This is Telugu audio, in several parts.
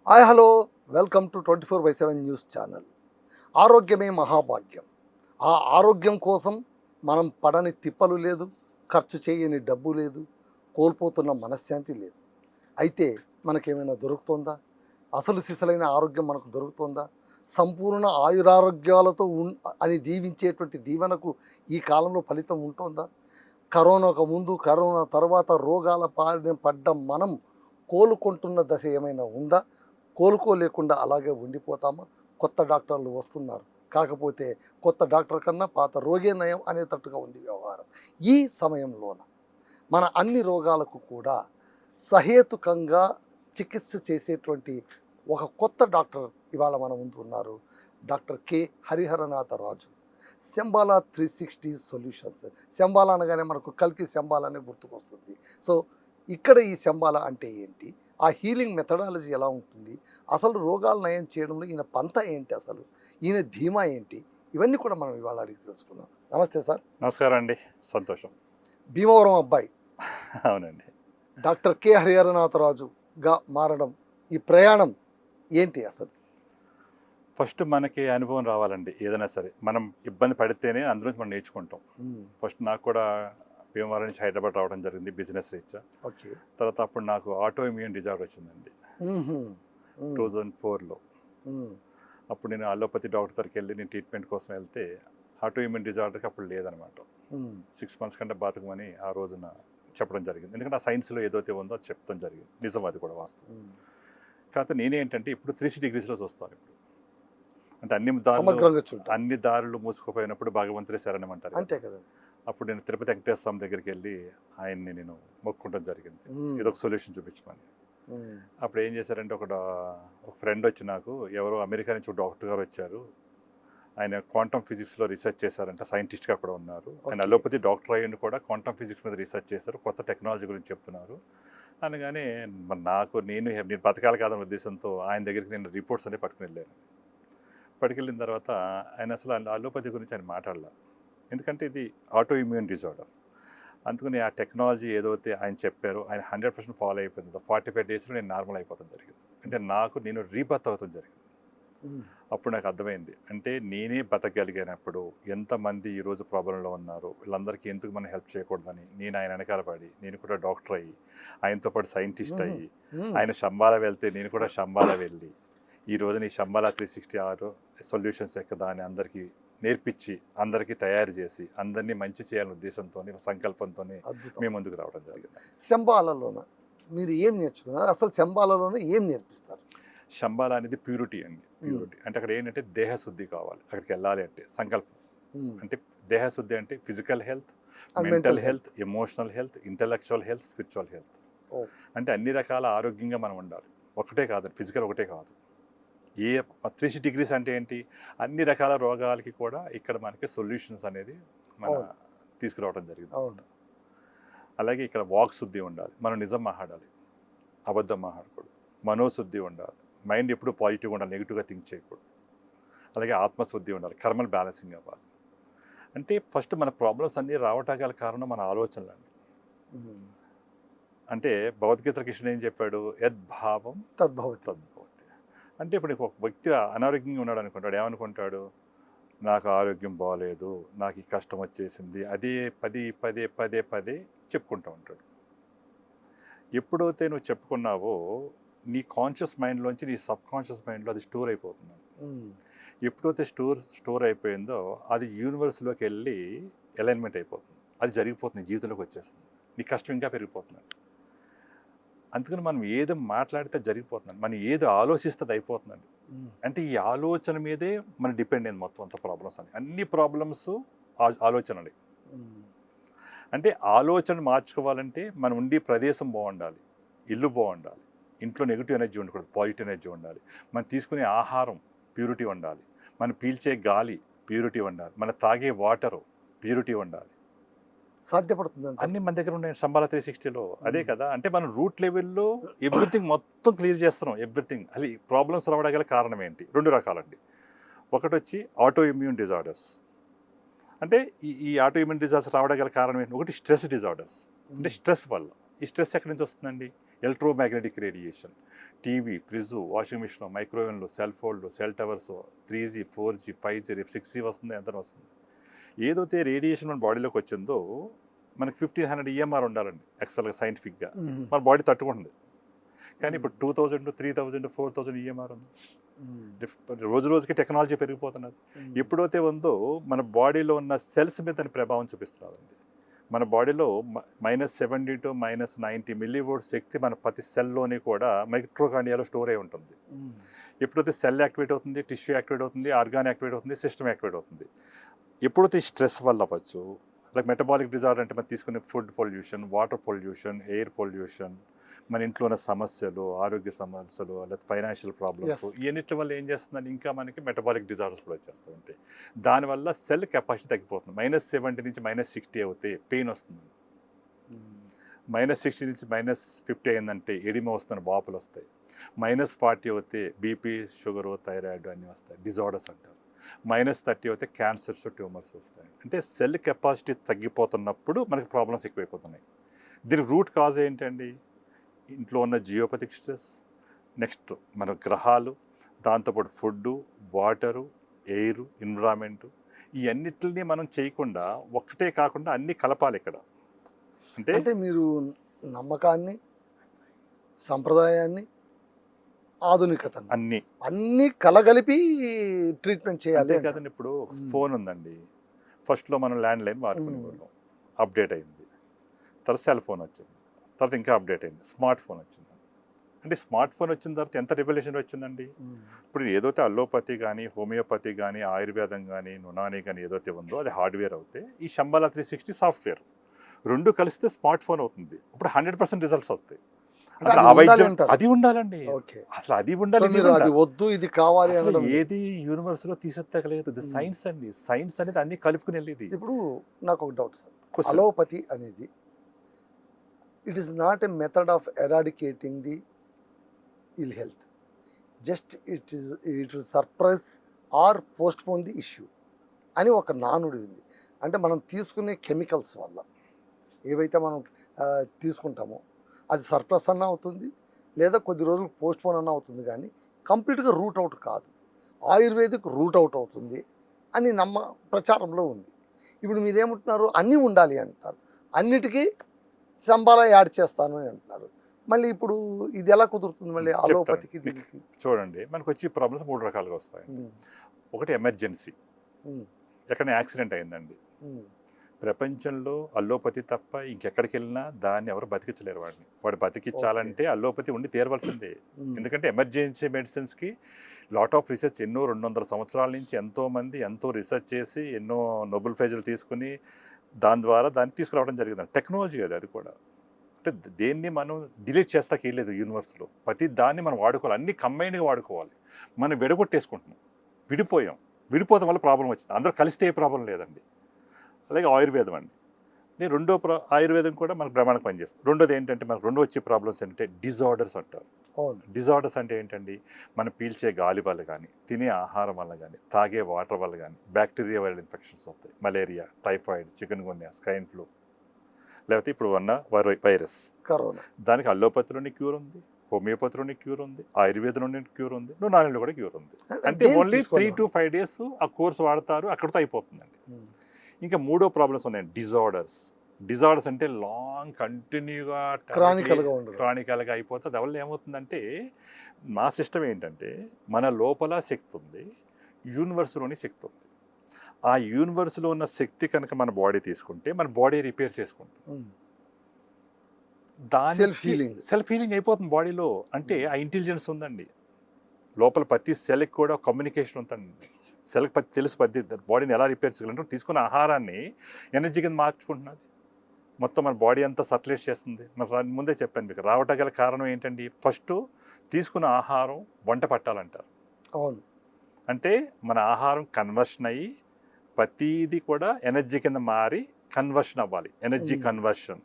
Hi hello welcome to 24/7 news channel. ఆరోగ్యమే మహాభాగ్యం. ఆ ఆరోగ్యం కోసం మనం పడని తిప్పలు లేదు, ఖర్చు చేయని డబ్బు లేదు, కోల్పోతున్న మనశ్శాంతి లేదు. అయితే మనకేమైనా దొరుకుతుందా? అసలు సిసలైన ఆరోగ్యం మనకు దొరుకుతుందా? సంపూర్ణ ఆయురారోగ్యాలతో అని దీవించేటువంటి దీవెనకు ఈ కాలంలో ఫలితం ఉంటుందా? కరోనాకు ముందు, కరోనా తర్వాత రోగాల బారిన పడ్డ మనం కోలుకుంటున్న దశ ఏమైనా ఉందా? కోలుకోలేకుండా అలాగే ఉండిపోతామా? కొత్త డాక్టర్లు వస్తున్నారు, కాకపోతే కొత్త డాక్టర్ కన్నా పాత రోగే నయం అనేటట్టుగా ఉంది వ్యవహారం. ఈ సమయంలోన మన అన్ని రోగాలకు కూడా సహేతుకంగా చికిత్స చేసేటువంటి ఒక కొత్త డాక్టర్ ఇవాళ మన ముందు ఉన్నారు. డాక్టర్ కె హరిహరనాథ రాజు, శంబాలా 360 సొల్యూషన్స్. శంబాలా అనగానే మనకు కల్కి శంబాలానే గుర్తుకొస్తుంది. సో ఇక్కడ ఈ శంబాలా అంటే ఏంటి, ఆ హీలింగ్ మెథడాలజీ ఎలా ఉంటుంది, అసలు రోగాలు నయం చేయడంలో ఈయన పంత ఏంటి, అసలు ఈయన ధీమా ఏంటి, ఇవన్నీ కూడా మనం ఇవాళ అడిగి తెలుసుకుందాం. నమస్తే సార్. నమస్కారం అండి, సంతోషం. భీమవరం అబ్బాయి అవునండి. డాక్టర్ కె హరిహరనాథరాజుగా మారడం, ఈ ప్రయాణం ఏంటి అసలు? ఫస్ట్ మనకి అనుభవం రావాలండి. ఏదైనా సరే మనం ఇబ్బంది పడితేనే అందులో మనం నేర్చుకుంటాం. ఫస్ట్ నాకు కూడా భీమవరం నుంచి హైదరాబాద్ రావడం జరిగింది బిజినెస్ రీత్యా. ఓకే. తర్వాత అప్పుడు నాకు ఆటో ఇమ్యూన్ డిజార్డర్ వచ్చిందండి 2004లో. అప్పుడు నేను అలోపతి డాక్టర్ దగ్గరికి వెళ్ళి నేను ట్రీట్మెంట్ కోసం వెళ్తే ఆటో ఇమ్యూన్ డిజార్డర్కి అప్పుడు లేదనమాట. 6 months కంటే బతకమని ఆ రోజున చెప్పడం జరిగింది. ఎందుకంటే ఆ సైన్స్లో ఏదైతే ఉందో అది చెప్తాం జరిగింది. నిజం, అది కూడా వాస్తవం. కాకపోతే నేనేంటంటే ఇప్పుడు 360 degreesలో చూస్తాను. ఇప్పుడు అంటే అన్ని దారులు మూసుకుపోయినప్పుడు భగవంతుడే శరణం అంటారు, అంతే కదా. అప్పుడు నేను తిరుపతి వెంకటేశ్వర స్వామి దగ్గరికి వెళ్ళి ఆయన్ని నేను మొక్కుకోవడం జరిగింది, ఇదొక సొల్యూషన్ చూపించమని. అప్పుడు ఏం చేశారంటే ఒక ఫ్రెండ్ వచ్చి నాకు, ఎవరో అమెరికా నుంచి ఒక డాక్టర్ గారు వచ్చారు, ఆయన క్వాంటమ్ ఫిజిక్స్లో రీసెర్చ్ చేశారంట, సైంటిస్ట్గా కూడా ఉన్నారు. ఆయన అలోపతి డాక్టర్ అయ్యిండి కూడా క్వాంటమ్ ఫిజిక్స్ మీద రీసెర్చ్ చేశారు, కొత్త టెక్నాలజీ గురించి చెప్తున్నారు అనగానే నేను బతకాలి కాదన్న ఉద్దేశంతో ఆయన దగ్గరికి నేను రిపోర్ట్స్ అన్నీ పట్టుకుని వెళ్ళాను. పట్టుకెళ్ళిన తర్వాత ఆయన అసలు అలోపతి గురించి ఆయన మాట్లాడలేదు, ఎందుకంటే ఇది ఆటో ఇమ్యూన్ డిజార్డర్. అందుకని ఆ టెక్నాలజీ ఏదైతే ఆయన చెప్పారో ఆయన 100% ఫాలో అయిపోయింది. 45 daysలో నేను నార్మల్ అయిపోతాం జరిగింది. అంటే నేను రీబర్త్ అవుతాం జరిగింది. అప్పుడు నాకు అర్థమైంది, అంటే నేనే బతకగలిగినప్పుడు ఎంతమంది ఈరోజు ప్రాబ్లంలో ఉన్నారు, వీళ్ళందరికీ ఎందుకు మనం హెల్ప్ చేయకూడదని నేను ఆయన వెనకాల పడి, నేను కూడా డాక్టర్ అయ్యి, ఆయనతో పాటు సైంటిస్ట్ అయ్యి, ఆయన శంబాలా వెళ్తే నేను కూడా శంబాలా వెళ్ళి, ఈ రోజున ఈ శంబాలా 360 సొల్యూషన్స్ దాన్ని అందరికీ నేర్పించి, అందరికీ తయారు చేసి, అందరినీ మంచి చేయాలనే ఉద్దేశంతో, సంకల్పంతో మేము ముందుకు రావడం జరిగింది. శంబాలాలోన మీరు ఏం నేర్చుకున్నారు? అసలు శంబాలాలోనే ఏం నేర్పిస్తారు? శంబాలా అనేది ప్యూరిటీ అండి. ప్యూరిటీ అంటే అక్కడ ఏంటంటే దేహశుద్ధి కావాలి. అక్కడికి వెళ్ళాలి అంటే సంకల్పం. అంటే దేహశుద్ధి అంటే physical health, mental health, emotional health, intellectual health, spiritual health. అంటే అన్ని రకాల ఆరోగ్యంగా మనం ఉండాలి. ఒకటే కాదు, ఫిజికల్ ఒకటే కాదు. 360 degrees అంటే ఏంటి, అన్ని రకాల రోగాలకి కూడా ఇక్కడ మనకి సొల్యూషన్స్ అనేది తీసుకురావడం జరిగింది. అలాగే ఇక్కడ వాక్ శుద్ధి ఉండాలి, మనం నిజం మాట్లాడాలి, అబద్ధం మాట్లాడకూడదు. మనోశుద్ధి ఉండాలి, మైండ్ ఎప్పుడు పాజిటివ్గా ఉండాలి, నెగిటివ్గా థింక్ చేయకూడదు. అలాగే ఆత్మశుద్ధి ఉండాలి, కర్మలు బ్యాలెన్సింగ్ అవ్వాలి. అంటే ఫస్ట్ మన ప్రాబ్లమ్స్ అన్నీ రావటానికి గల కారణం మన ఆలోచనలు అండి. అంటే భగవద్గీత కృష్ణుడు ఏం చెప్పాడు, యద్భావం తద్భవతి. అంటే ఇప్పుడు ఒక వ్యక్తి అనారోగ్యంగా ఉన్నాడు అనుకుంటాడు, ఏమనుకుంటాడు, నాకు ఆరోగ్యం బాగలేదు, నాకు ఈ కష్టం వచ్చేసింది, అదే పదే చెప్పుకుంటూ ఉంటాడు. ఎప్పుడైతే నువ్వు చెప్పుకున్నావో నీ కాన్షియస్ మైండ్లోంచి నీ సబ్ కాన్షియస్ మైండ్లో అది స్టోర్ అయిపోతుంది. ఎప్పుడైతే స్టోర్ అయిపోయిందో అది యూనివర్స్లోకి వెళ్ళి అలైన్మెంట్ అయిపోతుంది, అది జరిగిపోతుంది, జీవితంలోకి వచ్చేస్తుంది, నీ కష్టం ఇంకా పెరిగిపోతుంది. అందుకని మనం ఏదో మాట్లాడితే జరిగిపోతుందండి, మనం ఏదో ఆలోచిస్తే అయిపోతుందండి. అంటే ఈ ఆలోచన మీదే మనం డిపెండ్ అయింది మొత్తం అంత ప్రాబ్లమ్స్ అని. అన్ని ప్రాబ్లమ్స్ ఆలోచనలే. అంటే ఆలోచన మార్చుకోవాలంటే మనం ఉండే ప్రదేశం బాగుండాలి, ఇల్లు బాగుండాలి, ఇంట్లో నెగిటివ్ ఎనర్జీ ఉండకూడదు, పాజిటివ్ ఎనర్జీ ఉండాలి, మనం తీసుకునే ఆహారం ప్యూరిటీ ఉండాలి, మనం పీల్చే గాలి ప్యూరిటీ ఉండాలి, మనం తాగే వాటరు ప్యూరిటీ ఉండాలి. సాధ్యపడుతుంది అన్ని మన దగ్గర ఉన్నాయి శంబాలా 360లో. అదే కదా, అంటే మనం రూట్ లెవెల్లో ఎవ్రీథింగ్ మొత్తం క్లియర్ చేస్తున్నాం. ఎవ్రీథింగ్ అది ప్రాబ్లమ్స్ రావడం గల కారణం ఏంటి? 2 రకాలండి. ఒకటి వచ్చి ఆటో ఇమ్యూన్ డిజార్డర్స్. అంటే ఈ ఆటో ఇమ్యూన్ డిజార్డర్స్ రావడం గల కారణం ఏంటి? ఒకటి స్ట్రెస్ డిజార్డర్స్, అంటే స్ట్రెస్ వల్ల. ఈ స్ట్రెస్ ఎక్కడి నుంచి వస్తుందండి? Electromagnetic radiation, TV, fridge, washing machine, మైక్రోవేవ్లు, సెల్ ఫోన్లు, cell towers, 3G, 4G, 5G, రేపు 6G వస్తుంది, ఎంత వస్తుంది. ఏదైతే రేడియేషన్ మన బాడీలోకి వచ్చిందో మనకి 1500 EMR ఉండాలండి యాక్చువల్గా సైంటిఫిక్గా, మన బాడీ తట్టుకుంటుంది. కానీ ఇప్పుడు 2000, 3000, 4000 EMR ఉంది. రోజు రోజుకి టెక్నాలజీ పెరిగిపోతున్నది. ఎప్పుడైతే ఉందో మన బాడీలో ఉన్న సెల్స్ మీద దాని ప్రభావం చూపిస్తున్నదండి. మన బాడీలో -70 to -90 millivolts శక్తి మన ప్రతి సెల్లోని కూడా మైట్రోకాండియాలో స్టోర్ అయి ఉంటుంది. ఎప్పుడైతే సెల్ యాక్టివేట్ అవుతుంది, టిష్యూ యాక్టివేట్ అవుతుంది, ఆర్గాన్ యాక్టివేట్ అవుతుంది, సిస్టమ్ యాక్టివేట్ అవుతుంది. ఎప్పుడైతే స్ట్రెస్ వల్ల అవ్వచ్చు, లైక్ మెటబాలిక్ డిజార్డర్ అంటే మనం తీసుకునే food pollution, water pollution, air pollution, మన ఇంట్లో ఉన్న సమస్యలు, ఆరోగ్య సమస్యలు, లేదా ఫైనాన్షియల్ ప్రాబ్లమ్స్, ఇవన్నిటి వల్ల ఏం చేస్తుందని ఇంకా మనకి మెటబాలిక్ డిజార్డర్స్ కూడా వచ్చేస్తూ ఉంటాయి. దానివల్ల సెల్ కెపాసిటీ తగ్గిపోతుంది. -70 నుంచి -60 అవుతే పెయిన్ వస్తుంది. -60 నుంచి -50 అయిందంటే ఎడిమ వస్తున్న వాపులు వస్తాయి. -40 అవుతే బీపీ, షుగరు, థైరాయిడ్ అన్నీ వస్తాయి, డిజార్డర్స్ అంటారు. -30 అవుతే క్యాన్సర్స్, ట్యూమర్స్ వస్తాయి. అంటే సెల్ కెపాసిటీ తగ్గిపోతున్నప్పుడు మనకి ప్రాబ్లమ్స్ ఎక్కువైపోతున్నాయి. దీనికి రూట్ కాజ్ ఏంటండి? ఇంట్లో ఉన్న జియోపతిక్ స్ట్రెస్, నెక్స్ట్ మన గ్రహాలు, దాంతోపాటు ఫుడ్డు, వాటరు, ఎయిర్, ఎన్విరాన్మెంటు, ఈ అన్నిటిని మనం చేయకుండా ఒక్కటే కాకుండా అన్నీ కలపాలి ఇక్కడ. అంటే మీరు నమ్మకాన్ని, సంప్రదాయాన్ని, ఆధునికతను అన్నీ కలగలిపి ట్రీట్మెంట్ చేయాలి కదండి. ఇప్పుడు ఫోన్ ఉందండి, ఫస్ట్లో మనం ల్యాండ్ లైన్ వాడుకునేవాళ్ళం, అప్డేట్ అయింది. తర్వాత సెల్ ఫోన్ వచ్చింది, తర్వాత ఇంకా అప్డేట్ అయింది, స్మార్ట్ ఫోన్ వచ్చింది. అంటే స్మార్ట్ ఫోన్ వచ్చిన తర్వాత ఎంత రెవల్యూషన్ వచ్చిందండి. ఇప్పుడు ఏదైతే అల్లోపతి కానీ, హోమియోపతి కానీ, ఆయుర్వేదం కానీ, నునాని కానీ ఏదైతే ఉందో అది హార్డ్వేర్ అవుతే, ఈ శంబాలా 360 సాఫ్ట్వేర్, రెండు కలిస్తే స్మార్ట్ ఫోన్ అవుతుంది. ఇప్పుడు 100% రిజల్ట్స్ వస్తాయి. అది ఉండాలండి, అసలు అది ఉండాలి. వద్దు ఇది కావాలి, ఏది యూనివర్స్ లో తీసేత్తగలేదు. ఇది సైన్స్ అండి. సైన్స్ అనేది అన్ని కలుపుకుని వెళ్ళేది. ఇప్పుడు నాకు ఒక డౌట్ సార్, అలోపతి అనేది it is not a method of eradicating the ill health, just it will surprise or postpone the issue అని ఒక నానుడి ఉంది. అంటే మనం తీసుకునే కెమికల్స్ వల్ల ఏవైతే మనం తీసుకుంటామో అది సర్ప్లస్ అన్న అవుతుంది, లేదా కొద్ది రోజులు పోస్ట్పోన్ అన్న అవుతుంది, కానీ కంప్లీట్గా రూట్ అవుట్ కాదు. ఆయుర్వేదిక్ రూట్ అవుట్ అవుతుంది అని ప్రచారంలో ఉంది. ఇప్పుడు మీరేమంటున్నారు, అన్నీ ఉండాలి అంటారు, అన్నిటికీ శంబాలా యాడ్ చేస్తాను అని అంటున్నారు. మళ్ళీ ఇప్పుడు ఇది ఎలా కుదురుతుంది మళ్ళీ అలోపతికి? చూడండి, మనకు వచ్చే ప్రాబ్లమ్స్ 3 రకాలుగా వస్తాయి. ఒకటి ఎమర్జెన్సీ, ఎక్కడ యాక్సిడెంట్ అయిందండి. ప్రపంచంలో అల్లోపతి తప్ప ఇంకెక్కడికి వెళ్ళినా దాన్ని ఎవరు బతికించలేరు. వాడు బతికించాలంటే అల్లోపతి ఉండి తీరవలసిందే. ఎందుకంటే ఎమర్జెన్సీ మెడిసిన్స్కి లాట్ ఆఫ్ రీసెర్చ్, ఎన్నో 200 సంవత్సరాల నుంచి ఎంతోమంది ఎంతో రీసెర్చ్ చేసి ఎన్నో నోబెల్ ప్రైజులు తీసుకుని దాని ద్వారా దాన్ని తీసుకురావడం జరిగింది. టెక్నాలజీ అది కూడా. అంటే దేన్ని మనం డిలీట్ చేస్తాకి వెళ్ళలేదు యూనివర్స్లో. ప్రతి దాన్ని మనం వాడుకోవాలి, అన్ని కంబైన్డ్గా వాడుకోవాలి. మనం విడగొట్టేసుకుంటున్నాం, విడిపోతాం వల్ల ప్రాబ్లం వచ్చింది. అందరూ కలిస్తే ఏ ప్రాబ్లం లేదండి. అలాగే ఆయుర్వేదం అండి, నేను ఆయుర్వేదం కూడా మనకు బ్రహ్మాండంగా పనిచేస్తుంది. రెండోది ఏంటంటే మనకు వచ్చే ప్రాబ్లమ్స్ ఏంటంటే డిజార్డర్స్ అంటారు. డిజార్డర్స్ అంటే ఏంటండి, మనం పీల్చే గాలి వల్ల కానీ, తినే ఆహారం వల్ల కానీ, తాగే వాటర్ వల్ల కానీ బ్యాక్టీరియా వైరల్ ఇన్ఫెక్షన్స్ వస్తాయి. మలేరియా, టైఫాయిడ్, చికెన్ గున్యా, స్కైన్ ఫ్లూ, లేకపోతే ఇప్పుడు ఉన్న వైరస్, కరోనా. దానికి అల్లోపతిలోని క్యూర్ ఉంది, హోమియోపతిలోని క్యూర్ ఉంది, ఆయుర్వేదంలోని క్యూర్ ఉంది, నునానిలో కూడా క్యూర్ ఉంది. అంటే ఓన్లీ 3 to 5 days ఆ కోర్స్ వాడతారు, అక్కడితో అయిపోతుందండి. ఇంకా 3వ ప్రాబ్లమ్స్ ఉన్నాయండి, డిజార్డర్స్ అంటే లాంగ్ కంటిన్యూగా క్రానికల్గా అయిపోతుంది. దానివల్ల ఏమవుతుందంటే, మా సిస్టమ్ ఏంటంటే మన లోపల శక్తి ఉంది, యూనివర్స్లోని శక్తి ఉంది. ఆ యూనివర్స్లో ఉన్న శక్తి కనుక మన బాడీ తీసుకుంటే మన బాడీ రిపేర్ చేసుకుంటుంది. దాని సెల్ఫ్ హీలింగ్ అయిపోతుంది బాడీలో. అంటే ఆ ఇంటెలిజెన్స్ ఉందండి లోపల. ప్రతి సెల్కి కూడా కమ్యూనికేషన్ ఉందండి. సెల్కి తెలుసు ప్రతి బాడీని ఎలా రిపేర్ చేయాలంటే, తీసుకున్న ఆహారాన్ని ఎనర్జీ కింద మార్చుకుంటున్నది. మొత్తం మన బాడీ అంతా సర్క్యులేట్ చేస్తుంది. మరి ముందే చెప్పాను మీకు, రావటం గల కారణం ఏంటండి, ఫస్ట్ తీసుకున్న ఆహారం వంట పట్టాలంటారు. అవును. అంటే మన ఆహారం కన్వర్షన్ అయ్యి ప్రతిదీ కూడా ఎనర్జీ కింద మారి కన్వర్షన్ అవ్వాలి, ఎనర్జీ కన్వర్షన్.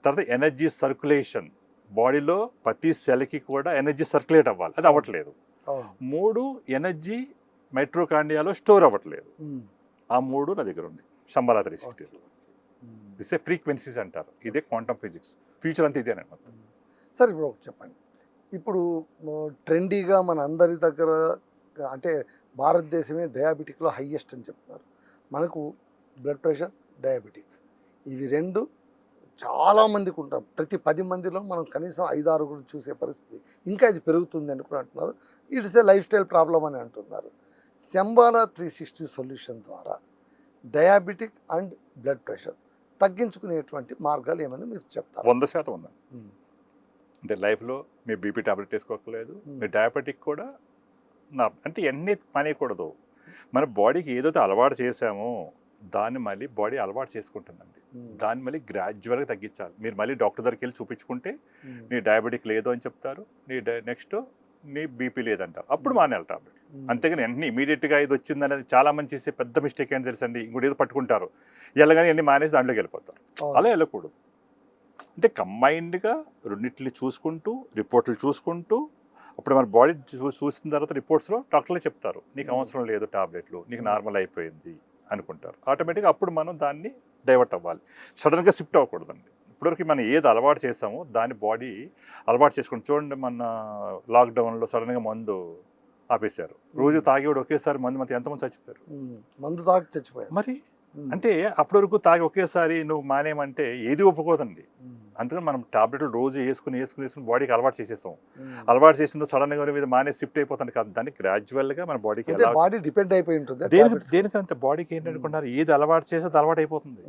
తర్వాత ఎనర్జీ సర్క్యులేషన్, బాడీలో ప్రతి సెల్కి కూడా ఎనర్జీ సర్క్యులేట్ అవ్వాలి, అది అవ్వట్లేదు. 3 ఎనర్జీ మైట్రోకాండియాలో స్టోర్ అవ్వట్లేదు. ఆ 3 నా దగ్గర ఉంది శంబాలా 360. దిస్ ఫ్రీక్వెన్సీస్ అంటారు. ఇదే క్వాంటమ్ ఫిజిక్స్. ఫ్యూచర్ అంతా ఇదేనండి మొత్తం. సార్ ఇప్పుడు ఒకటి చెప్పండి. ఇప్పుడు ట్రెండీగా మన అందరి దగ్గర అంటే భారతదేశమే డయాబెటిక్లో హైయెస్ట్ అని చెప్తున్నారు. మనకు బ్లడ్ ప్రెషర్, డయాబెటిక్స్ ఇవి రెండు చాలామందికి ఉంటారు. ప్రతి 10 మందిలో మనం కనీసం 5-6 చూసే పరిస్థితి. ఇంకా ఇది పెరుగుతుంది అని కూడా అంటున్నారు. It's a life style problem అని అంటున్నారు. శంబాలా 360 సొల్యూషన్ ద్వారా డయాబెటిక్ అండ్ బ్లడ్ ప్రెషర్ తగ్గించుకునేటువంటి మార్గాలు ఏమని మీరు చెప్తారు? 100% ఉందండి. అంటే లైఫ్లో మీ బీపీ టాబ్లెట్ వేసుకోకలేదు, మీ డయాబెటిక్ కూడా అంటే ఎన్ని పనికూడదు. మన బాడీకి ఏదైతే అలవాటు చేసామో దాన్ని మళ్ళీ బాడీ అలవాటు చేసుకుంటుందండి. దాన్ని మళ్ళీ గ్రాడ్యువల్గా తగ్గించాలి. మీరు మళ్ళీ డాక్టర్ దగ్గరికి వెళ్ళి చూపించుకుంటే నీ డయాబెటిక్ లేదు అని చెప్తారు, నీ నెక్స్ట్ నీ బీపీ లేదంటారు, అప్పుడు మానేయాలి టాబ్లెట్. అంతేగాని వెంటనే ఇమీడియట్గా ఇది వచ్చింది అనేది చాలా మంది చేసే పెద్ద మిస్టేక్ ఏంటి తెలుసండి, ఇంకోటి ఏదో పట్టుకుంటారు, వెళ్ళగానే అన్ని మానేసి దాంట్లోకి వెళ్ళిపోతారు. అలా వెళ్ళకూడదు. అంటే కంబైన్డ్గా రెండింటిని చూసుకుంటూ రిపోర్ట్లు చూసుకుంటూ అప్పుడు మన బాడీ చూసిన తర్వాత రిపోర్ట్స్లో డాక్టర్లే చెప్తారు నీకు అవసరం లేదు టాబ్లెట్లు, నీకు నార్మల్ అయిపోయింది అనుకుంటారు. ఆటోమేటిక్గా అప్పుడు మనం దాన్ని డైవర్ట్ అవ్వాలి. సడన్గా షిఫ్ట్ అవ్వకూడదండి. ఇప్పటివరకు మనం ఏది అలవాటు చేసామో దాన్ని బాడీ అలవాటు చేసుకుంటాం. చూడండి, మన లాక్డౌన్లో సడన్గా మందు ఆపేశారు. రోజు తాగేవాడు ఒకేసారి మందు ఎంతమంది చచ్చిపోయారు? మందు తాగి చచ్చిపోయారు. మరి అంటే అప్పటి వరకు తాగి ఒకేసారి నువ్వు మానేమంటే ఏది ఒప్పుకోదండి. అందుకని మనం టాబ్లెట్లు రోజు వేసుకుని బాడీకి అలవాటు చేసేసాం. అలవాటు చేసిందో సడన్గా మీద మానేసి షిఫ్ట్ అయిపోతుంది కాదు, దాన్ని గ్రాడ్యువల్గా మన బాడీకి బాడీ డిపెండ్ అయిపోయి ఉంటుంది. దేనికంటే బాడీకి ఏంటనుకున్నారు, ఏది అలవాటు చేస్తే అది అలవాటు అయిపోతుంది.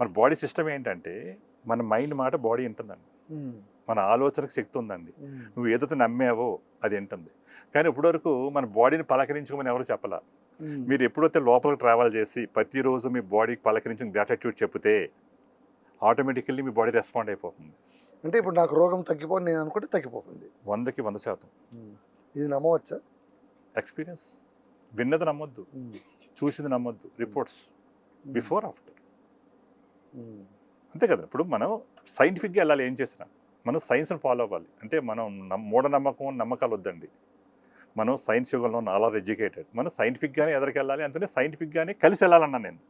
మన బాడీ సిస్టమ్ ఏంటంటే మన మైండ్ మాట బాడీ వింటుందండి. మన ఆలోచనకు శక్తి ఉందండి. నువ్వు ఏదైతే నమ్మావో అది వింటుంది. కానీ ఇప్పటివరకు మన బాడీని పలకరించుకోమని ఎవరు చెప్పలా. మీరు ఎప్పుడైతే లోపలికి ట్రావెల్ చేసి ప్రతిరోజు మీ బాడీకి పలకరించిన గ్రాటిట్యూడ్ చెప్తే ఆటోమేటికల్లీ మీ బాడీ రెస్పాండ్ అయిపోతుంది. అంటే ఇప్పుడు నాకు రోగం తగ్గిపోయి నేను అనుకుంటే తగ్గిపోతుంది. 100కి 100%. ఇది నమ్మవచ్చా? ఎక్స్పీరియన్స్. విన్నది నమ్మొద్దు, చూసింది నమ్మొద్దు. Reports before after. అంతే కదా. ఇప్పుడు మనం సైంటిఫిక్గా వెళ్ళాలి. ఏం చేసినా మనం సైన్స్ని ఫాలో అవ్వాలి. అంటే మనం నమ్మకాలు వద్దండి. మనం సైన్స్ యుగంలో ఆల్ ఎడ్యుకేటెడ్. మనం సైంటిఫిక్గానే ఎదరికెళ్ళాలి. అంతనే సైంటిఫిక్గానే కలిసి వెళ్ళాలన్నా నేను.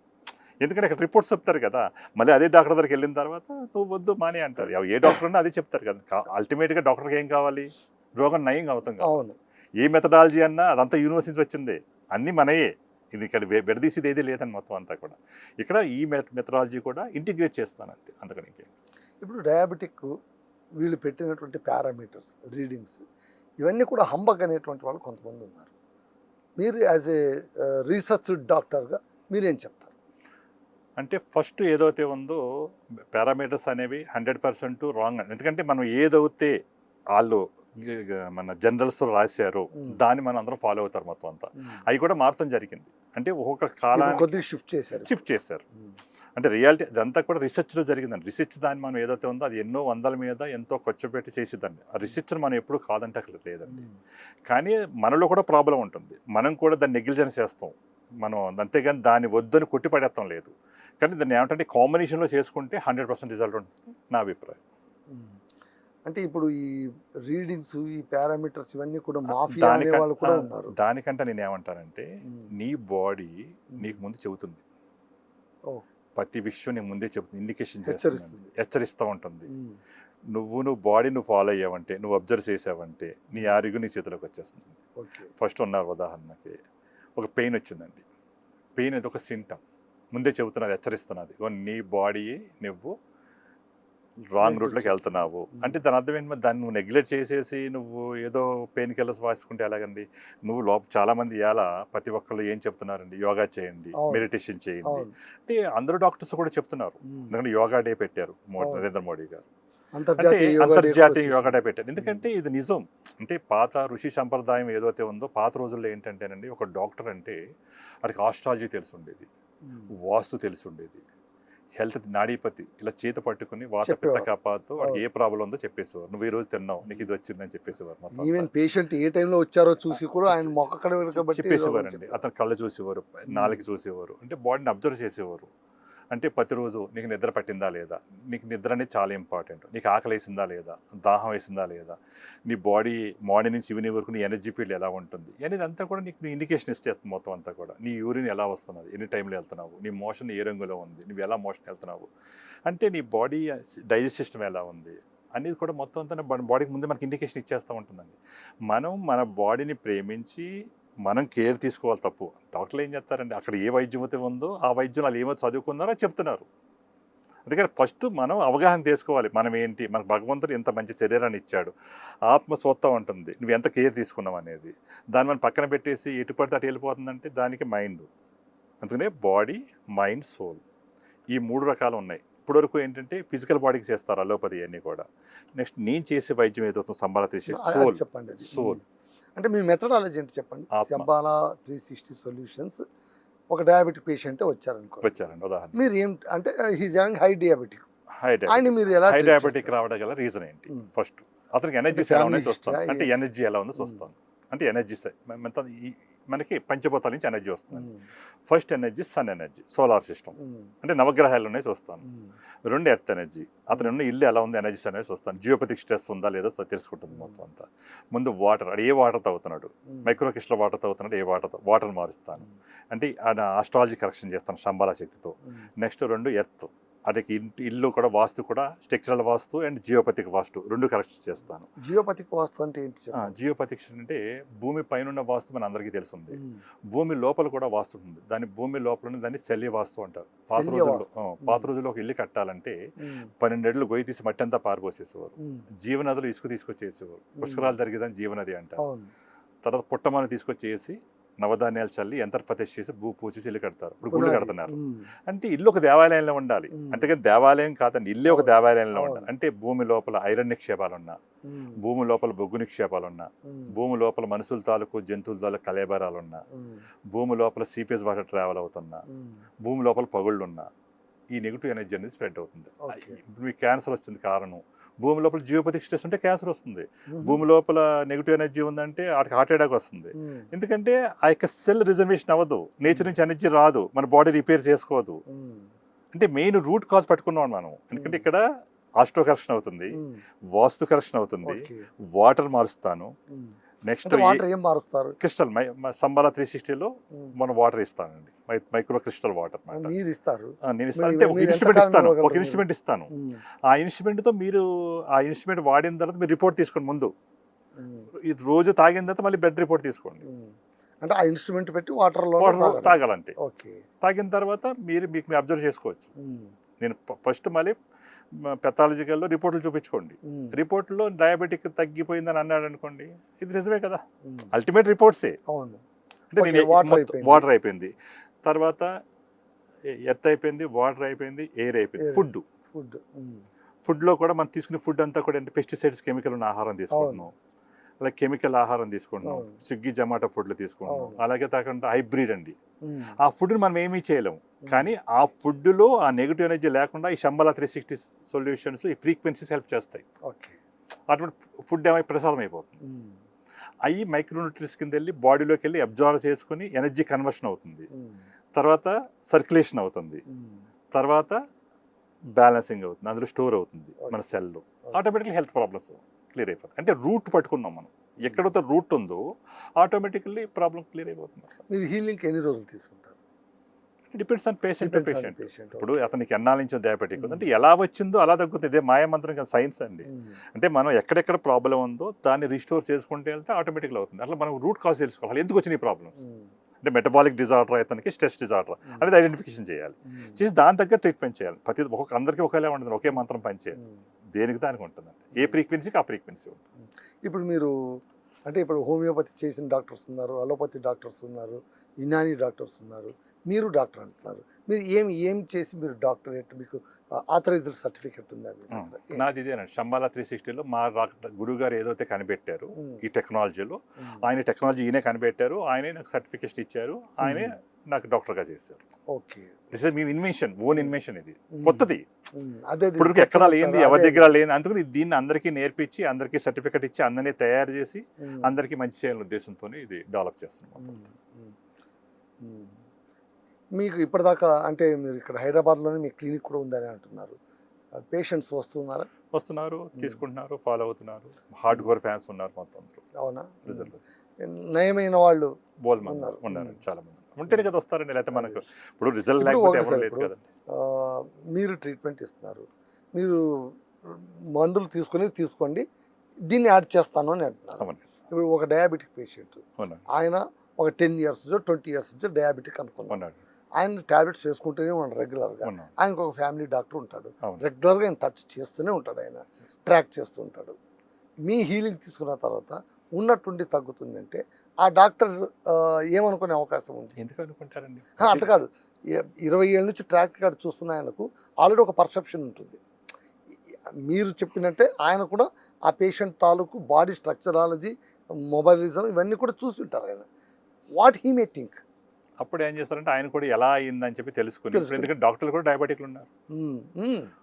ఎందుకంటే ఇక్కడ రిపోర్ట్స్ చెప్తారు కదా, మళ్ళీ అదే డాక్టర్ దగ్గరికి వెళ్ళిన తర్వాత నువ్వు వద్దు మానే అంటారు. ఏ డాక్టర్ అన్నా అదే చెప్తారు కదా. అల్టిమేట్గా డాక్టర్కి ఏం కావాలి? రోగం నయం అవుతాం కదా. ఏ మెథడాలజీ అన్నా అదంతా యూనివర్సిటీ వచ్చిందే, అన్నీ మనయే. ఇది ఇక్కడ విడదీసేది ఏది లేదని మొత్తం అంతా కూడా. ఇక్కడ ఈ మెథడాలజీ కూడా ఇంటిగ్రేట్ చేస్తాను అంతే, అంతకని ఇంకేం. ఇప్పుడు డయాబెటిక్ వీళ్ళు పెట్టినటువంటి పారామీటర్స్, రీడింగ్స్ ఇవన్నీ కూడా హంబక్ అనేటువంటి వాళ్ళు కొంతమంది ఉన్నారు. మీరు యాజ్ ఏ రీసెర్చ్ డాక్టర్గా మీరేం చెప్తారు? అంటే ఫస్ట్ ఏదైతే ఉందో పారామీటర్స్ అనేవి 100% రాంగ్. ఎందుకంటే మనం ఏదైతే వాళ్ళు మన జనరల్స్ రాశారో దాన్ని మనం అందరం ఫాలో అవుతారు మొత్తం అంతా. అవి కూడా మార్చడం జరిగింది. అంటే ఒక్కొక్క కాలానికి కొద్దిగా షిఫ్ట్ చేశారు. అంటే రియాలిటీ అదంతా కూడా రీసెర్చ్లో జరిగిందండి. రీసెర్చ్ దాన్ని మనం ఏదైతే ఉందో అది ఎన్నో వందల మీద ఎంతో ఖర్చు పెట్టి చేసేదండి. ఆ రీసెర్చ్ని మనం ఎప్పుడు కాదంటే అక్కడ లేదండి. కానీ మనలో కూడా ప్రాబ్లం ఉంటుంది. మనం కూడా దాన్ని నెగ్లిజెన్స్ చేస్తాం మనం, అంతేగాని దాన్ని వద్దని కొట్టిపడేస్తాం లేదు. కానీ దాన్ని ఏమంటే కాంబినేషన్లో చేసుకుంటే 100% రిజల్ట్ ఉంటుంది నా అభిప్రాయం. అంటే ఇప్పుడు ఈ రీడింగ్స్, ఈ పారామీటర్స్ ఇవన్నీ కూడా మాఫియా అనే వాళ్ళు కూడా ఉన్నారు. దానికంటే నేను ఏమంటానంటే నీ బాడీ నీకు ముందు చెబుతుంది. ప్రతి విషయం నీకు ముందే చెబుతుంది, ఇండికేషన్ హెచ్చరిస్తూ ఉంటుంది. నువ్వు బాడీ ఫాలో అయ్యావంటే, నువ్వు అబ్జర్వ్ చేసావంటే నీ ఆరోగ్యం నీ చేతిలోకి వచ్చేస్తుంది. ఫస్ట్ ఉన్నారు ఉదాహరణకి ఒక పెయిన్ వచ్చిందండి. పెయిన్ అది ఒక సింటమ్, ముందే చెబుతున్నది, హెచ్చరిస్తున్నది నీ బాడీ నువ్వు రాంగ్ రూట్లోకి వెళ్తున్నావు అంటే. దాని అర్థం ఏంటి? దాన్ని నువ్వు నెగ్లెక్ట్ చేసేసి నువ్వు ఏదో పెయిన్ కిల్లర్స్ వాసుకుంటే ఎలాగండి? నువ్వు చాలామంది ఇలా ప్రతి ఒక్కళ్ళు ఏం చెప్తున్నారండి, యోగా చేయండి, మెడిటేషన్ చేయండి అంటే అందరూ డాక్టర్స్ కూడా చెప్తున్నారు. ఎందుకంటే యోగా డే పెట్టారు నరేంద్ర మోడీ గారు, అంతర్జాతీయ యోగా డే పెట్టారు. ఎందుకంటే ఇది నిజం. అంటే పాత ఋషి సంప్రదాయం ఏదైతే ఉందో పాత రోజుల్లో ఏంటంటేనండి, ఒక డాక్టర్ అంటే వాడికి ఆస్ట్రాలజీ తెలిసి ఉండేది, వాస్తు తెలిసి ఉండేది, హెల్త్ నాడీపతి ఇలా చేత పట్టుకుని వాత పిత్త కాపాతో వాడికి ఏ ప్రాబ్లం ఉందో చెప్పేసేవారు. నువ్వు ఈ రోజు తిన్నావు, నీకు ఇది వచ్చిందని చెప్పేసేవారు. ఈవెన్ పేషెంట్ ఏ టైంలో వచ్చారో చూసి కూడా ఆయన మొక్క చెప్పేసేవారండి. అతను కళ్ళు చూసేవారు, నాలుగు చూసేవారు, అంటే బాడీని అబ్జర్వ్ చేసేవారు. అంటే ప్రతిరోజు నీకు నిద్ర పట్టిందా లేదా, నీకు నిద్ర అనేది చాలా ఇంపార్టెంట్, నీకు ఆకలి వేసిందా లేదా, దాహం వేసిందా లేదా, నీ బాడీ మార్నింగ్ నుంచి ఈవినింగ్ వరకు నీ ఎనర్జీ ఫీల్డ్ ఎలా ఉంటుంది అనేది అంతా కూడా నీకు ఇండికేషన్ ఇచ్చేస్తుంది మొత్తం అంతా కూడా. నీ యూరిన్ ఎలా వస్తున్నది, ఎన్ని టైంలో వెళ్తున్నావు, నీ మోషన్ ఏ రంగులో ఉంది, నువ్వు ఎలా మోషన్ వెళ్తున్నావు, అంటే నీ బాడీ డైజెస్ట్ సిస్టమ్ ఎలా ఉంది, అనేది కూడా మొత్తం అంతా మన బాడీకి ముందే మనకి ఇండికేషన్ ఇచ్చేస్తూ ఉంటుందండి. మనం మన బాడీని ప్రేమించి మనం కేర్ తీసుకోవాలి తప్పు. డాక్టర్లు ఏం చేస్తారండి, అక్కడ ఏ వైద్యం అయితే ఉందో ఆ వైద్యం వాళ్ళు ఏమో చదువుకున్నారో చెప్తున్నారు. అందుకని ఫస్ట్ మనం అవగాహన చేసుకోవాలి. మనం ఏంటి, మనకు భగవంతుడు ఎంత మంచి శరీరాన్ని ఇచ్చాడు, ఆత్మ సొత్తా ఉంటుంది, నువ్వు ఎంత కేర్ తీసుకున్నావు అనేది. దాన్ని మనం పక్కన పెట్టేసి ఎటు పడితే అటు వెళ్ళిపోతుందంటే దానికి మైండ్. అందుకనే బాడీ, మైండ్, సోల్, ఈ 3 రకాలు ఉన్నాయి. ఇప్పటివరకు ఏంటంటే ఫిజికల్ బాడీకి చేస్తారు అలోపతి అన్నీ కూడా. నెక్స్ట్ నేను చేసే వైద్యం ఏదవుతుందో సంబాల తీసే సోల్. చెప్పండి. సోల్ అంటే మీ మెథడాలజీ ఏంటి చెప్పండి. సంబాల 360 సొల్యూషన్స్. ఒక డయాబెటిక్ పేషెంట్ వచ్చారనుకో, వచ్చారండి ఉదాహరణ, మీరు ఏం అంటే హీజ్ హ్యావింగ్ హై డయాబెటిక్, ఆయన మీరు ఎలా హై డయాబెటిక్ రావడం గల రీజన్ ఏంటి? ఫస్ట్ అతనికి ఎనర్జీస్ ఎలా ఉన్నాయో చూస్తాను. అంటే ఎనర్జీ ఎలా ఉందో చూస్తాను. అంటే ఎనర్జీస్ మనకి పంచభూతాల నుంచి ఎనర్జీ వస్తుంది. First energy sun energy, solar system, అంటే నవగ్రహాలు ఉన్నాయి చూస్తాను. 2 ఎర్త్ ఎనర్జీ, అతను ఉన్న ఇల్లు ఎలా ఉంది ఎనర్జీస్ అనేది చూస్తాను. జియోపతిక్ స్ట్రెస్ ఉందా లేదో తెలుసుకుంటుంది మొత్తం అంతా. ముందు వాటర్, అది ఏ వాటర్ తాగుతున్నాడు, మైక్రో క్రిస్టల్ వాటర్ తాగుతున్నాడు, ఏ వాటర్ మారుస్తాను. అంటే ఆస్ట్రాలజీ కరెక్షన్ చేస్తాను శంబాల శక్తితో. నెక్స్ట్ 2 ఎర్త్, అటుకి ఇల్లు కూడా వాస్తు కూడా structural vastu and geopathic vastu 2 correction చేస్తాను. జియోపతిక్ వాస్తు అంటే ఏంటి? జియోపతిక్ అంటే భూమి పైన వాస్తు మన అందరికీ తెలుస్తుంది. భూమి లోపల కూడా వాస్తు ఉంది. దాని భూమి లోపల దాన్ని శల్య వాస్తు అంటారు. పాత రోజుల్లో ఒక ఇల్లు కట్టాలంటే 12 అడుగులు గొయ్యి తీసి మట్టి అంతా పారిపోసేసేవారు. జీవనదులు ఇసుక తీసుకొచ్చేసేవారు. పుష్కరాలు జరిగేదాన్ని జీవనది అంటారు. తర్వాత పుట్టమని తీసుకొచ్చేసి నవధాన్యాలు చల్లి యంత్రప్రతిష్ఠ చేసి పూజ చేసి ఇల్లు కడతారు. ఇప్పుడు గుళ్ళు కడుతున్నారు. అంటే ఇల్లు ఒక దేవాలయంలో ఉండాలి. అంతేకాని దేవాలయం కాదండి, ఇల్లే ఒక దేవాలయంలో ఉండాలి. అంటే భూమి లోపల ఐరన్ నిక్షేపాలున్నా, భూమి లోపల బొగ్గు నిక్షేపాలున్నా, భూమి లోపల మనుషుల తాలూకు జంతువుల తాలూకు కలేబరాలున్నా, భూమి లోపల సీపేజ్ వాటర్ ట్రావెల్ అవుతున్నా, భూమి లోపల పగుళ్ళున్నా, ఈ నెగిటివ్ ఎనర్జీ అనేది స్ప్రెడ్ అవుతుంది. ఇప్పుడు మీకు క్యాన్సర్ వస్తుంది కారణం భూమి లోపల జియోపతిక్ స్ట్రెస్ ఉంటే క్యాన్సర్ వస్తుంది. భూమి లోపల నెగిటివ్ ఎనర్జీ ఉందంటే వాటికి హార్ట్ అటాక్ వస్తుంది. ఎందుకంటే ఆ యొక్క సెల్ రిజర్వేషన్ అవ్వదు, నేచర్ నుంచి ఎనర్జీ రాదు, మన బాడీ రిపేర్ చేసుకోదు. అంటే మెయిన్ రూట్ కాజ్ పట్టుకున్నాం మనం. ఎందుకంటే ఇక్కడ ఆస్ట్రో కరెక్షన్ అవుతుంది, వాస్తు కరెక్షన్ అవుతుంది, వాటర్ మారుస్తాను. నెక్స్ట్ ఏం మారుస్తారు? క్రిస్టల్ సంబాల 360లో మనం వాటర్ ఇస్తానండి, మైక్రో క్రిస్టల్ వాటర్. మీరు ఇస్తారు? నేను ఇస్తాను. అంటే ఒక ఇన్స్ట్రుమెంట్ ఇస్తాను, ఒక ఇన్స్ట్రుమెంట్ ఇస్తాను. ఆ ఇన్స్ట్రుమెంట్తో మీరు ఆ ఇన్స్ట్రుమెంట్ వాడిన తర్వాత మీరు రిపోర్ట్ తీసుకోండి. ముందు ఈ రోజు తాగిన తర్వాత మళ్ళీ బ్లడ్ రిపోర్ట్ తీసుకోండి. అంటే ఆ ఇన్స్ట్రుమెంట్ పెట్టి వాటర్లో తాగాలంటే. తాగిన తర్వాత మీకు అబ్జర్వ్ చేసుకోవచ్చు. నేను ఫస్ట్ మళ్ళీ పెథాలజికల్లో రిపోర్ట్లు చూపించుకోండి. రిపోర్ట్లో డయాబెటిక్ తగ్గిపోయిందని అన్నాడు అనుకోండి, ఇది నిజమే కదా, అల్టిమేట్ రిపోర్ట్సే. అంటే నేను వాటర్ అయిపోయింది, తర్వాత ఎర్త్ అయిపోయింది, వాటర్ అయిపోయింది, ఎయిర్ అయిపోయింది, ఫుడ్లో కూడా మనం తీసుకునే ఫుడ్ అంతా కూడా అంటే పెస్టిసైడ్స్, కెమికల్ ఉన్న ఆహారం తీసుకుంటున్నాం, అలాగే కెమికల్ ఆహారం తీసుకుంటున్నాం, స్విగ్గీ జొమాటో ఫుడ్లు తీసుకుంటున్నాం. అలాగే కాకుండా హైబ్రిడ్ అండి, ఆ ఫుడ్ని మనం ఏమీ చేయలేము. కానీ ఆ ఫుడ్లో ఆ నెగిటివ్ ఎనర్జీ లేకుండా ఈ శంబాల 360 సొల్యూషన్స్, ఈ ఫ్రీక్వెన్సీస్ హెల్ప్ చేస్తాయి. అటువంటి ఫుడ్ ఏమై ప్రసాదం అయిపోతుంది. అవి మైక్రోన్యూట్రియన్స్ కింద వెళ్ళి బాడీలోకి వెళ్ళి అబ్జార్వ్ చేసుకుని ఎనర్జీ కన్వర్షన్ అవుతుంది, తర్వాత సర్క్యులేషన్ అవుతుంది, తర్వాత బ్యాలెన్సింగ్ అవుతుంది, అందులో స్టోర్ అవుతుంది మన సెల్లో. ఆటోమేటిక్లీ హెల్త్ ప్రాబ్లమ్స్ క్లియర్ అయిపోతుంది. అంటే రూట్ పట్టుకున్నాం మనం, ఎక్కడైతే రూట్ ఉందో ఆటోమేటికల్లీ ప్రాబ్లం క్లియర్ అయిపోతుంది. మీరు హీలింగ్ ఎన్ని రోజులు తీసుకుంటారు? Depends on patient to patient. ఇప్పుడు అతనికి ఎన్నాళ్ళ నుంచి డయాబెటిక్ ఉంది అంటే ఎలా వచ్చిందో అలా తగ్గుతుంది. ఇదే మాయమంత్రం కదా, సైన్స్ అండి. అంటే మనం ఎక్కడెక్కడ ప్రాబ్లం ఉందో దాన్ని రిస్టోర్ చేసుకుంటే వెళ్తే ఆటోమేటిక్గా అవుతుంది. అట్లా మనం రూట్ కాజ్ తెలుసుకోవాలి, ఎందుకు వచ్చినాయి ప్రాబ్లమ్స్. అంటే మెటబాలిక్ డిజార్డర్ అతనికి స్ట్రెస్ డిజార్డర్ అనేది ఐడెంటిఫికేషన్ చేయాలి, చేసి దాని దగ్గర ట్రీట్మెంట్ చేయాలి. ప్రతి అందరికీ ఒకేలా ఉంటుంది, ఒకే మంత్రం పనిచేయాలి, దేనికి దానికి ఉంటుంది. ఏ ఫ్రీక్వెన్సీకి ఆ ఫ్రీక్వెన్సీ ఉంటుంది. ఇప్పుడు మీరు అంటే ఇప్పుడు హోమియోపతి చేసిన డాక్టర్స్ ఉన్నారు, అలోపతి డాక్టర్స్ ఉన్నారు, యునానీ డాక్టర్స్ ఉన్నారు, మీరు డాక్టర్ అంటున్నారు. మీరు ఏం చేసి మీరు డాక్టరేట్, మీకు ఆథరైజ్డ్ సర్టిఫికెట్ ఉందా? నాది ఇదేనండి, శంబాల 360లో మా గురువు గారు ఏదైతే కనిపెట్టారు ఈ టెక్నాలజీలో, ఆయన టెక్నాలజీ ఈయనే కనిపెట్టారు, ఆయనే నాకు సర్టిఫికేషన్ ఇచ్చారు, ఆయనే నాకు డాక్టర్గా చేశారు. Okay, this is me invention, own invention. ఇది కొత్తది, ఇప్పుడు ఎక్కడా లేనిది, ఎవరి దగ్గర లేని. అందుకని దీన్ని అందరికీ నేర్పించి, అందరికీ సర్టిఫికెట్ ఇచ్చి, అందరినీ తయారు చేసి అందరికీ మంచి చేయాలనే ఉద్దేశంతో ఇది డెవలప్ చేస్తున్నాం. మీకు ఇప్పటిదాకా అంటే మీరు ఇక్కడ హైదరాబాద్లోనే మీ క్లినిక్ కూడా ఉందని అంటున్నారు, పేషెంట్స్ వస్తున్నారు, తీసుకుంటున్నారు, ఫాలో అవుతున్నారు, హార్డ్ కోర్ ఫ్యాన్స్ ఉన్నారు మొత్తం. అవునా? నయమైన వాళ్ళు ఉన్నారు చాలా మంది. ఉంటేనే కదా వస్తారండి, లేకపోతే మనకు ఇప్పుడు రిజల్ట్ లేకపోతే ఎవరు లేదు కదండి. మీరు ట్రీట్మెంట్ ఇస్తున్నారు, మీరు మందులు తీసుకోండి, దీన్ని యాడ్ చేస్తాను అని అంటున్నారు. అవునండి. ఇప్పుడు ఒక డయాబెటిక్ పేషెంట్, అవునండి. ఆయన ఒక 10 years 20 years నుంచి డయాబెటిక్ అనుకున్నాను, అవునండి. ఆయన టాబ్లెట్స్ వేసుకుంటూనే ఉంటాడు రెగ్యులర్గా. అవునండి. ఆయనకు ఒక ఫ్యామిలీ డాక్టర్ ఉంటాడు, అవును. రెగ్యులర్గా ఆయన టచ్ చేస్తూనే ఉంటాడు, ఆయన ట్రాక్ చేస్తూ ఉంటాడు. మీ హీలింగ్ తీసుకున్న తర్వాత ఉన్నట్టుండి తగ్గుతుందంటే ఆ డాక్టర్ ఏమనుకునే అవకాశం ఉంది? ఎందుకు అనుకుంటారండి? అట్లా కాదు, 20 ఏళ్ళ నుంచి ట్రాక్ కార్డ్ చూస్తున్న ఆయనకు ఆల్రెడీ ఒక పర్సెప్షన్ ఉంటుంది. మీరు చెప్పినట్టే ఆయన కూడా ఆ పేషెంట్ తాలూకు బాడీ స్ట్రక్చరాలజీ, మొబైలిజం ఇవన్నీ కూడా చూసి ఉంటారు ఆయన. What he may think? అప్పుడు ఏం చేస్తారంటే ఆయన కూడా ఎలా అయిందని చెప్పి తెలుసుకుని, ఇప్పుడు ఎందుకంటే డాక్టర్లు కూడా డయాబెటిక్లు ఉన్నారు.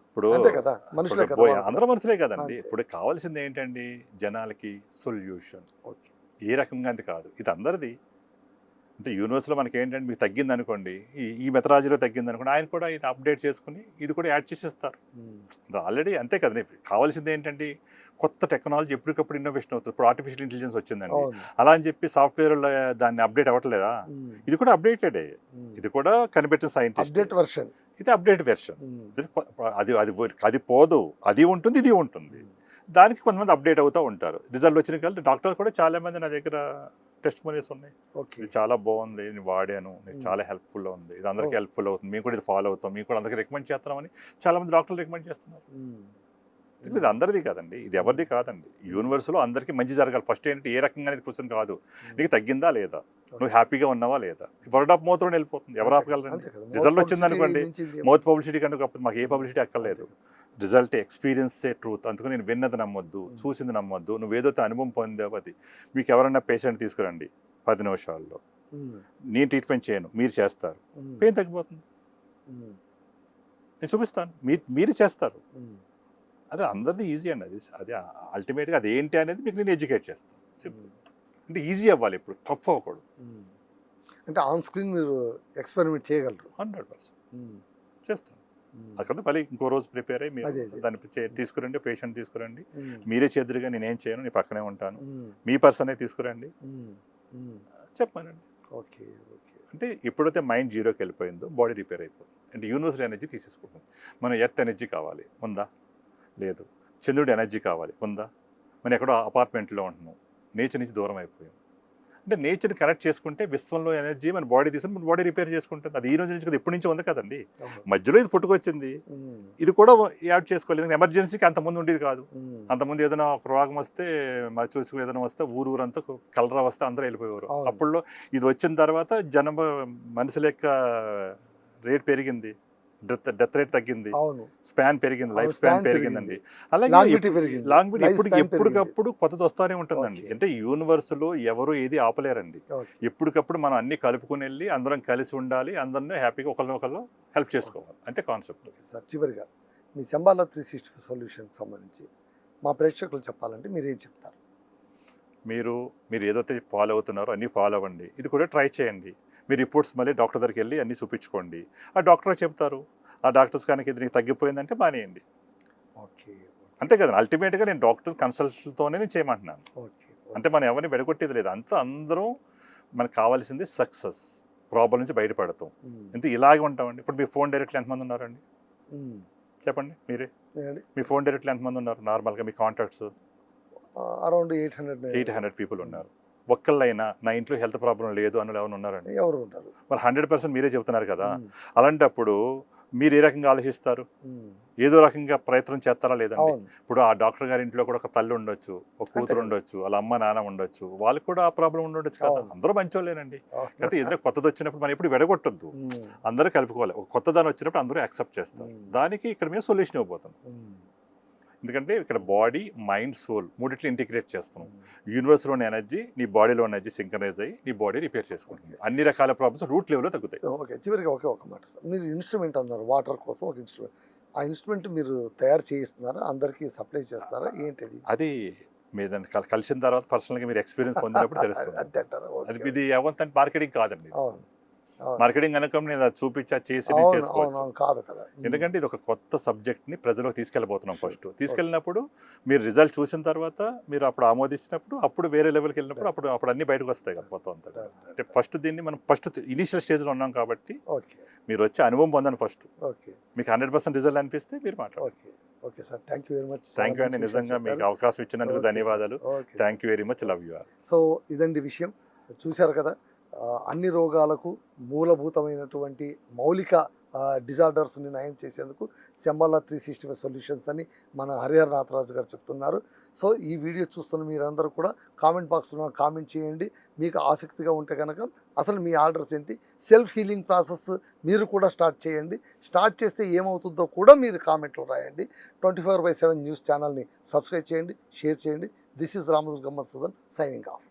ఇప్పుడు అంతే కదా, మనుషులే కదా వాళ్ళు కూడా. అందరూ మనుషులే కదండి. అంతే. ఇప్పుడు కావాల్సింది ఏంటండి? జనాలకి సొల్యూషన్. ఓకే. ఏ రకంగా అది కాదు, ఇది అందరిది. అంటే యూనివర్స్లో మనకి ఏంటంటే మీకు తగ్గింది అనుకోండి, ఈ మెథడాలజీలో తగ్గింది అనుకోండి, ఆయన కూడా ఇది అప్డేట్ చేసుకుని ఇది కూడా యాడ్ చేసేస్తారు. ఆల్రెడీ అంతే కదండి. కావాల్సింది ఏంటంటే కొత్త టెక్నాలజీ ఎప్పటికప్పుడు ఇన్నోవేషన్ అవుతుంది. ఇప్పుడు ఆర్టిఫిషియల్ ఇంటెలిజెన్స్ వచ్చిందండి, అలా అని చెప్పి సాఫ్ట్వేర్లో దాన్ని అప్డేట్ అవ్వట్లేదా? ఇది కూడా అప్డేటెడ్, ఇది కూడా కనిపెట్టిన సైంటిస్ట్, అప్డేట్ వెర్షన్, ఇది అప్డేట్ వెర్షన్. అది అది అది పోదు, అది ఉంటుంది, ఇది ఉంటుంది. దానికి కొంతమంది అప్డేట్ అవుతూ ఉంటారు. రిజల్ట్ వచ్చిన కలిసి డాక్టర్లు కూడా చాలా మంది నా దగ్గర టెస్ట్ మనీస్ ఉన్నాయి. ఇది చాలా బాగుంది, నేను వాడాను, నీకు చాలా హెల్ప్ఫుల్ ఉంది, ఇది అందరికీ హెల్ప్ఫుల్ అవుతుంది, మేము కూడా ఇది ఫాలో అవుతాం, మీకు కూడా అందరికీ రికమెండ్ చేస్తున్నామని చాలా మంది డాక్టర్లు రికమెండ్ చేస్తున్నారు. ఇది అందరిది కాదండి, ఇది ఎవరిది కాదండి. యూనివర్స్లో అందరికీ మంచి జరగాలి. ఫస్ట్ ఏంటంటే ఏ రకంగా అనేది క్వశ్చన్ కాదు, నీకు తగ్గిందా లేదా, నువ్వు హ్యాపీగా ఉన్నావా లేదా. వర్డ్ ఆఫ్ మౌత్ లోనే వెళ్ళిపోతుంది, ఎవరు ఆపగలరండి? రిజల్ట్ వచ్చింది అనుకోండి, మౌత్ పబ్లిసిటీ కంటే మాకు ఏ పబ్లిసిటీ అక్కర్లేదు. రిజల్ట్ ఎక్స్పీరియన్సే ట్రూత్. అందుకని నేను విన్నది నమ్మొద్దు, చూసింది నమ్మొద్దు, నువ్వు ఏదైతే అనుభవం పొందావు అది. మీకు ఎవరన్నా పేషెంట్ తీసుకురండి 10 నిమిషాల్లో, నేను ట్రీట్మెంట్ చేయను, మీరు చేస్తారు, పెయిన్ తగ్గిపోతుంది. నేను చూపిస్తాను, మీరు చేస్తారు. అదే అందరిది ఈజీ అండి. అది అల్టిమేట్గా అది ఏంటి అనేది మీకు నేను ఎడ్యుకేట్ చేస్తాను. సింపుల్. అంటే ఈజీ అవ్వాలి, ఇప్పుడు టఫ్ అవ్వకూడదు. అంటే ఆన్ స్క్రీన్ మీరు ఎక్స్పెరిమెంట్ చేయగలరు. 100% చేస్తాను. అక్కడ మళ్ళీ ఇంకో రోజు ప్రిపేర్ అయ్యి మీరు దాన్ని తీసుకురండి, పేషెంట్ తీసుకురండి, మీరే చేద్దరుగా, నేనేం చేయను, నీ పక్కనే ఉంటాను, మీ పర్సనే తీసుకురండి, చెప్పానండి. Okay okay. అంటే ఎప్పుడైతే మైండ్ జీరోకి వెళ్ళిపోయిందో బాడీ రిపేర్ అయిపోతుంది. అంటే యూనివర్సల్ ఎనర్జీ తీసేసుకుంటుంది. మనం ఎర్త్ ఎనర్జీ కావాలి, ఉందా? లేదు. చంద్రుడి ఎనర్జీ కావాలి, ఉందా? మనం ఎక్కడో అపార్ట్మెంట్లో ఉంటున్నాం, నేచర్ నుంచి దూరం అయిపోయాం. అంటే నేచర్ని కనెక్ట్ చేసుకుంటే విశ్వంలో ఎనర్జీ మన బాడీ తీసుకుని మన బాడీ రిపేర్ చేసుకుంటుంది. అది ఈ రోజు నుంచి కదా, ఎప్పటి నుంచో ఉంది కదండి. మధ్యలో ఇది పుట్టుకొచ్చింది, ఇది కూడా యాడ్ చేసుకోలేదు. ఎమర్జెన్సీకి అంతకుముందు ఉండేది కాదు. అంతకుముందు ఏదైనా ఒక రోగం వస్తే, మరి చూసుకుని ఏదైనా వస్తే ఊరంతా కలరా వస్తే అందరూ వెళ్ళిపోయేవారు. అప్పుడులో ఇది వచ్చిన తర్వాత మనుషుల యొక్క రేట్ పెరిగింది, డెత్ రేట్ తగ్గింది, స్పాన్ పెరిగింది, లైఫ్ స్పాన్ పెరిగిందండి. అలాగే ఎప్పటికప్పుడు కొత్తది వస్తూనే ఉంటుందండి. అంటే యూనివర్స్లో ఎవరు ఏది ఆపలేరండి. ఎప్పటికప్పుడు మనం అన్ని కలుపుకుని వెళ్ళి అందరం కలిసి ఉండాలి, అందరినీ హ్యాపీగా ఒకరినొకరు హెల్ప్ చేసుకోవాలి, అంతే కాన్సెప్ట్. సార్, చివరిగా మీ శంబాలా 360 సొల్యూషన్కి సంబంధించి మా ప్రేక్షకులు చెప్పాలంటే మీరు ఏం చెప్తారు? మీరు ఏదైతే ఫాలో అవుతున్నారో అన్నీ ఫాలో అవ్వండి. ఇది కూడా ట్రై చేయండి. మీ రిపోర్ట్స్ మళ్ళీ డాక్టర్ దగ్గరికి వెళ్ళి అన్నీ చూపించుకోండి. ఆ డాక్టర్ చెప్తారు, ఆ డాక్టర్స్ కనుక ఇది నీకు తగ్గిపోయిందంటే మానేయండి. ఓకే, అంతే కదా. అల్టిమేట్గా నేను డాక్టర్ కన్సల్ట్తోనే నేను చేయమంటున్నాను. అంటే మనం ఎవరిని వెడగొట్టేది లేదు. అందరం మనకు కావాల్సింది సక్సెస్, ప్రాబ్లం నుంచి బయటపడతాం. ఇంత ఇలాగే ఉంటామండి. ఇప్పుడు మీ ఫోన్ డైరెక్ట్లు ఎంతమంది ఉన్నారండి చెప్పండి మీరే? మీ ఫోన్ డైరెక్ట్లు ఎంతమంది ఉన్నారు నార్మల్గా మీ కాంటాక్ట్స్? అరౌండ్ 800 పీపుల్ ఉన్నారు. ఒక్కళ్ళైనా నా ఇంట్లో హెల్త్ ప్రాబ్లం లేదు అని ఎవరు ఉన్నారండి? ఎవరు ఉంటారు? మరి 100% మీరే చెప్తున్నారు కదా. అలాంటప్పుడు మీరు ఏ రకంగా ఆలోచిస్తారు? ఏదో రకంగా ప్రయత్నం చేస్తారా లేదండి? ఇప్పుడు ఆ డాక్టర్ గారి ఇంట్లో కూడా ఒక తల్లి ఉండొచ్చు, ఒక కూతురు ఉండొచ్చు, వాళ్ళ అమ్మ నాన్న ఉండొచ్చు, వాళ్ళకి కూడా ఆ ప్రాబ్లం ఉండొచ్చు కదా. అందరూ మంచోళ్ళేనండి. అంటే ఎదురు కొత్తది వచ్చినప్పుడు మనం ఎప్పుడు వెడగొట్టద్దు, అందరూ కలుపుకోవాలి. ఒక కొత్త దాని వచ్చినప్పుడు అందరూ యాక్సెప్ట్ చేస్తారు. దానికి ఇక్కడ మేము సొల్యూషన్ ఇవ్వబోతున్నాం. ఎందుకంటే ఇక్కడ బాడీ, మైండ్, సోల్ మూడిట్లు ఇంటిగ్రేట్ చేస్తున్నాం. యూనివర్స్లోని ఎనర్జీ నీ బాడీలో ఎనర్జీ సింక్రనైజ్ అయ్యి నీ బాడీ రిపేర్ చేసుకుంటుంది. అన్ని రకాల ప్రాబ్లమ్స్ రూట్ లెవెల్లో తగ్గుతాయి. ఓకే, చివరిగా ఒక మాట సార్, మీరు ఇన్స్ట్రుమెంట్ అన్నారు, వాటర్ కోసం ఒక ఇన్స్ట్రుమెంట్. ఆ ఇన్స్ట్రుమెంట్ మీరు తయారు చేయిస్తున్నారా, అందరికీ సప్లై చేస్తారా, ఏంటిది? అది మీరు దాన్ని కలిసిన తర్వాత పర్సనల్గా మీరు ఎక్స్పీరియన్స్ పొందినప్పుడు తెలుస్తుంది. అంతే అంటారా? అది ఇది ఏమంటే మార్కెటింగ్ కాదండి. మార్కెటింగ్ అనుకో నేను అది చూపించా చేసి చేసుకోవచ్చు కాదు కదా. ఎందుకంటే ఇది ఒక కొత్త సబ్జెక్ట్ని ప్రజలకు తీసుకెళ్ళబోతున్నాం. ఫస్ట్ తీసుకెళ్ళినప్పుడు మీరు రిజల్ట్ చూసిన తర్వాత మీరు అప్పుడు ఆమోదించినప్పుడు అప్పుడు వేరే లెవెల్కి వెళ్ళినప్పుడు అప్పుడు అన్ని బయటకు వస్తాయి కదా మొత్తం అంతా. అంటే ఫస్ట్ దీన్ని మనం ఫస్ట్ ఇనిషియల్ స్టేజ్లో ఉన్నాం కాబట్టి మీరు వచ్చి అనుభవం పొందండి ఫస్ట్. మీకు 100% రిజల్ట్ అనిపిస్తే మీరు మాట్లాడండి. Okay sir, thank you very much. Thank you అండి, నిజంగా మీకు అవకాశం ఇచ్చినందుకు ధన్యవాదాలు. Okay, thank you very much, love you all. So ఇదండి విషయం. చూశారు కదా, అన్ని రోగాలకు మూలభూతమైనటువంటి మౌలిక డిజార్డర్స్ని నయం చేసేందుకు శంబాలా 365 సొల్యూషన్స్ అని మన హరిహర నాథరాజు గారు చెప్తున్నారు. సో ఈ వీడియో చూస్తున్న మీరందరూ కూడా కామెంట్ బాక్స్లో కామెంట్ చేయండి. మీకు ఆసక్తిగా ఉంటే కనుక అసలు మీ ఆర్డర్స్ ఏంటి, సెల్ఫ్ హీలింగ్ ప్రాసెస్ మీరు కూడా స్టార్ట్ చేయండి. స్టార్ట్ చేస్తే ఏమవుతుందో కూడా మీరు కామెంట్లో రాయండి. 24/7 న్యూస్ ఛానల్ని సబ్స్క్రైబ్ చేయండి, షేర్ చేయండి. This is Ramadurga Madhusudan signing of.